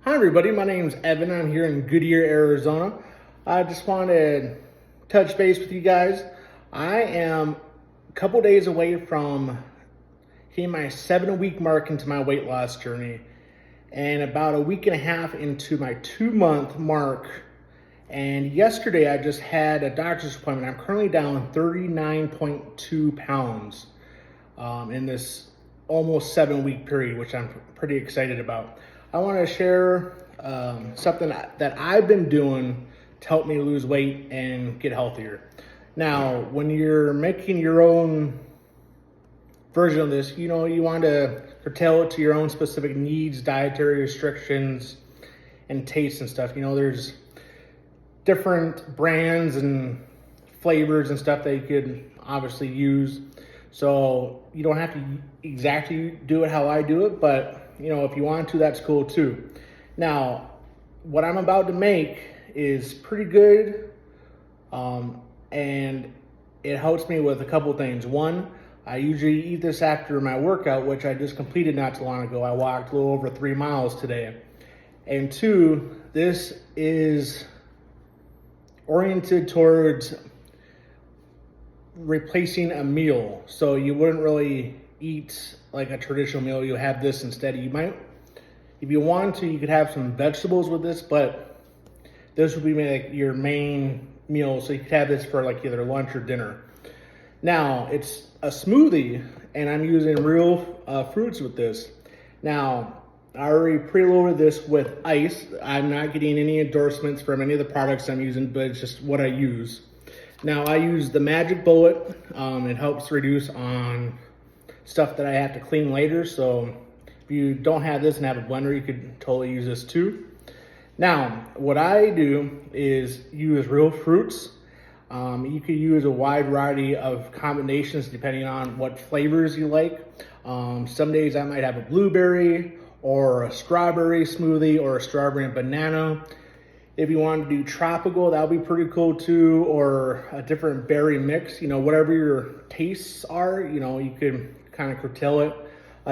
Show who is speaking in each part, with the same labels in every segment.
Speaker 1: Hi everybody, my name is Evan. I'm here in Goodyear, Arizona. I just wanted to touch base with you guys. I am a couple days away from hitting my 7-week mark into my weight loss journey and about a week and a half into my 2-month mark. And yesterday I just had a doctor's appointment. I'm currently down 39.2 pounds in this almost 7-week period, which I'm pretty excited about. I want to share something that I've been doing to help me lose weight and get healthier. Now, when you're making your own version of this, you want to curtail it to your own specific needs, dietary restrictions, and tastes and stuff. There's different brands and flavors and stuff that you could obviously use. So you don't have to exactly do it how I do it, but if you want to, that's cool too. Now, what I'm about to make is pretty good, and it helps me with a couple things. One, I usually eat this after my workout, which I just completed not too long ago. I walked a little over 3 miles today. And two, this is oriented towards replacing a meal. So you wouldn't really eat like a traditional meal. You have this instead. You might, if you want to, you could have some vegetables with this, but this would be like your main meal. So you could have this for like either lunch or dinner. Now, it's a smoothie, and I'm using real fruits with this. Now, I already preloaded this with ice. I'm not getting any endorsements from any of the products I'm using, but it's just what I use. Now, I use the Magic Bullet. It helps reduce on stuff that I have to clean later. So if you don't have this and have a blender, you could totally use this too. Now, what I do is use real fruits. You could use a wide variety of combinations depending on what flavors you like. Some days I might have a blueberry or a strawberry smoothie or a strawberry and banana. If you want to do tropical, that would be pretty cool too, or a different berry mix. Whatever your tastes are, you could kind of curtail it.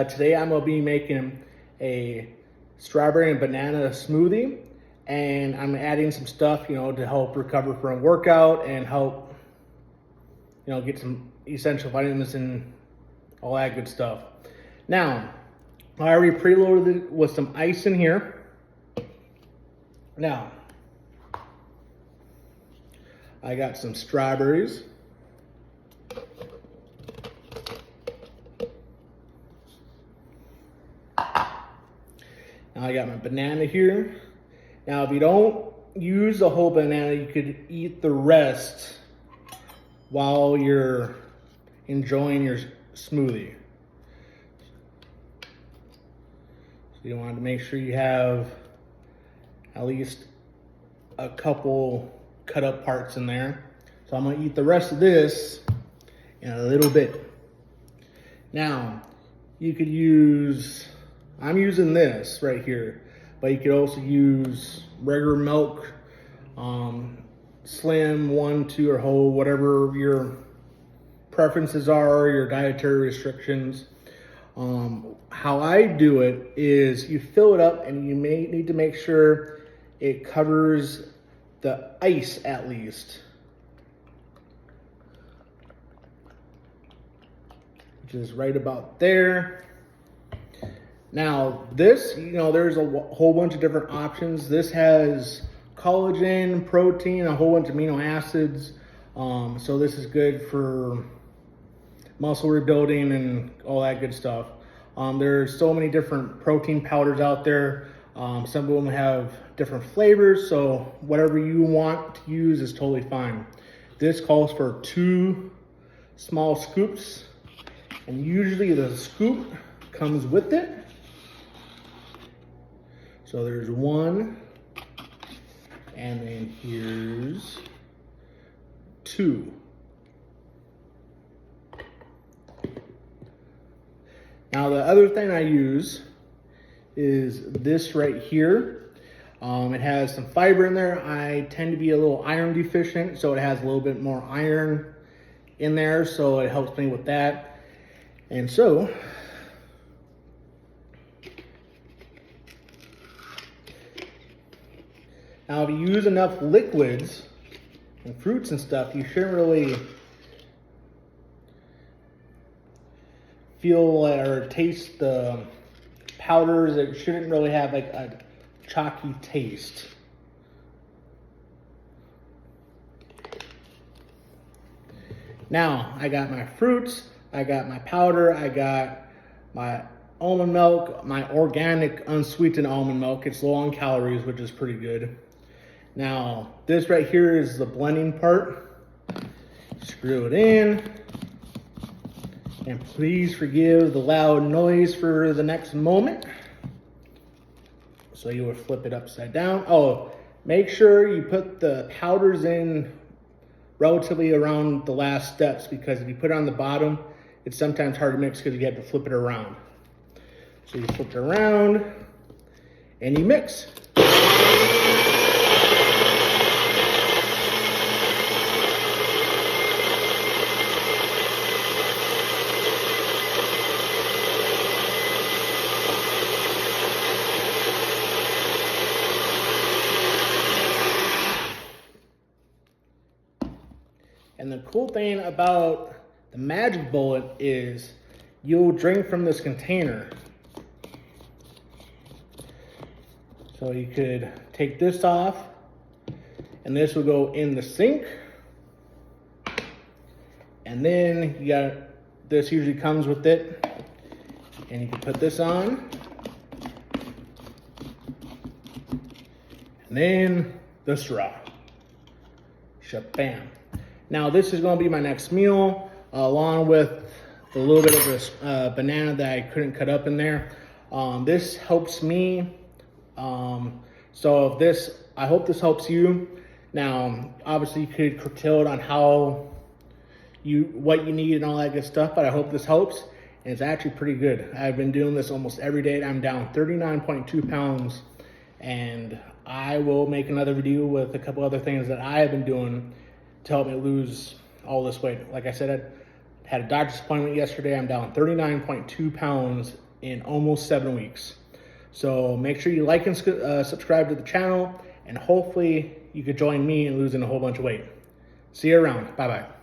Speaker 1: Today I'm gonna be making a strawberry and banana smoothie, and I'm adding some stuff, to help recover from a workout and help, get some essential vitamins and all that good stuff. Now, I already preloaded it with some ice in here. Now, I got some strawberries. Now I got my banana here. Now, if you don't use the whole banana, you could eat the rest while you're enjoying your smoothie. So you want to make sure you have at least a couple cut up parts in there. So I'm gonna eat the rest of this in a little bit. Now, you could use, I'm using this right here, but you could also use regular milk, slim, 1, 2, or whole, whatever your preferences are, your dietary restrictions. How I do it is you fill it up, and you may need to make sure it covers the ice at least, which is right about there. Now this, there's a whole bunch of different options. This has collagen, protein, a whole bunch of amino acids. So this is good for muscle rebuilding and all that good stuff. There's so many different protein powders out there. Some of them have different flavors, so whatever you want to use is totally fine. This calls for 2 small scoops, and usually the scoop comes with it. So there's 1, and then here's 2. Now the other thing I use is this right here. It has some fiber in there. I tend to be a little iron deficient, so it has a little bit more iron in there, so it helps me with that. And so Now, if you use enough liquids and fruits and stuff, you shouldn't really feel or taste the powders. It shouldn't really have like a chalky taste. Now, I got my fruits, I got my powder, I got my almond milk, my organic unsweetened almond milk. It's low on calories, which is pretty good. Now, this right here is the blending part. Screw it in. And please forgive the loud noise for the next moment. So you would flip it upside down. Oh, make sure you put the powders in relatively around the last steps, because if you put it on the bottom, it's sometimes hard to mix because you have to flip it around. So you flip it around and you mix. And the cool thing about the Magic Bullet is you'll drink from this container. So you could take this off, and this will go in the sink. And then you got, this usually comes with it, and you can put this on. And then the straw. Shabam. Now this is going to be my next meal, along with a little bit of this banana that I couldn't cut up in there. This helps me. So if this, I hope this helps you. Now, obviously you could curtail it on what you need and all that good stuff, but I hope this helps. And it's actually pretty good. I've been doing this almost every day, and I'm down 39.2 pounds. And I will make another video with a couple other things that I have been doing to help me lose all this weight. Like I said, I had a doctor's appointment yesterday. I'm down 39.2 pounds in almost 7 weeks. So make sure you like and subscribe to the channel, and hopefully you could join me in losing a whole bunch of weight. See you around. Bye-bye.